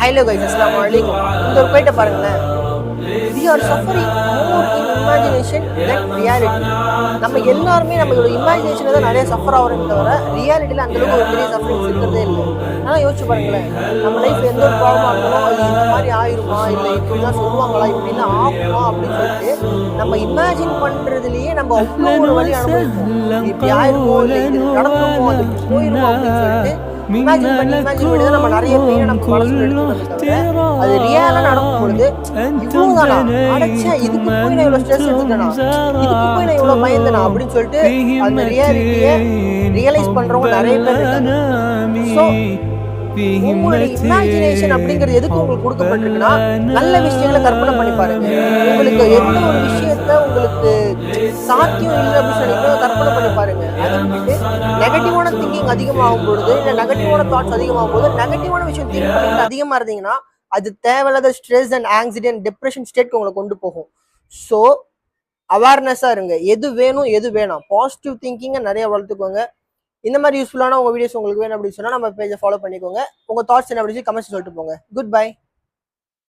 Hello guys, அஸ்ஸலாமு அலைக்கும். இந்த ஒரு போயிட்ட பாருங்களேன். We are suffering more in imagination than reality. நம்ம எல்லாருமே நம்மளோட இமேஜினேஷன்ல தான் நிறைய சஃபர் ஆகிறோமே தவிர ரியாலிட்டியில் அந்த அளவுக்கு ஒரு பெரிய சஃபரிங்ஸ் இருக்கிறதே இல்லை. ஆனால் யோசிச்சு பாருங்களேன், நம்ம லைஃப்ல எந்த ஒரு ப்ராப்ளமாக இருந்தாலும் அது இந்த மாதிரி ஆயிருமா, இல்லை இப்படிலாம் சொல்லுவாங்களா, இப்படிலாம் ஆகுமா அப்படின்னு சொல்லிட்டு நம்ம இமேஜின் பண்றதுலயே நம்ம அவ்வளோ ஒரு வழி அனுபவிப்போம். இப்படி ஆயிருமோ, இல்லை இது நடந்துமோ, அது போயிருமோ அப்படின்னு சொல்லிட்டு இமேஜின் பண்ணி தான் நம்ம நிறைய பெயினை நம்ம மனசுல எடுத்துக்கிறோமே தவிர அது ரியலா நடக்கும் பொழுது இவ்வளவுதானா அடைச்சா, இதுக்கு போய் நான் இவ்வளவு ஸ்ட்ரெஸ் எடுத்துட்டேனா, இதுக்கு போய் நான் இவ்வளவு பயந்தேனா அப்படின்னு சொல்லிட்டு அந்த ரியாலிட்டியை ரியலைஸ் பண்றவங்க நிறைய பேர் இருக்காங்க. ஸோ உங்களுடைய இமேஜினேஷன் அப்படிங்கிறது எதுக்கு உங்களுக்கு கொடுக்கப்பட்டிருக்குன்னா, நல்ல விஷயங்களை கற்பனை பண்ணி பாருங்க. உங்களுக்கு எந்த ஒரு விஷயத்த உங்களுக்கு சாத்தியம் இல்லை அப்படின்னு சொல்லிட்டு கற்பனை பண்ணி பாருங்க. அதை விட்டுட்டு நெகட்டிவான திங்கிங் அதிகமாகும் பொழுது, இல்லை நெகட்டிவான தாட்ஸ் அதிகமாகும் போது, நெகட்டிவான விஷயம் திங்க் பண்ணிட்டு அதிகமா இருந்தீங்கன்னா அது தேவையில்லாத stress and anxiety and depression ஸ்டேட்க்கு உங்களை கொண்டு போகும். ஸோ அவேர்னஸா இருங்க, எது வேணும் எது வேணாம். பாசிட்டிவ் திங்கிங்கை நிறைய வளர்த்துக்கோங்க. இந்த மாதிரி யூஸ்ஃபுல்லான உங்க வீடியோஸ் உங்களுக்கு வேணும் அப்படின்னு சொன்னா நம்ம பேஜை ஃபாலோ பண்ணிக்கோங்க. உங்க தாட்ஸ் என்ன அப்படின்னு கமெண்ட்ஸ் சொல்லிட்டு போங்க. Good bye.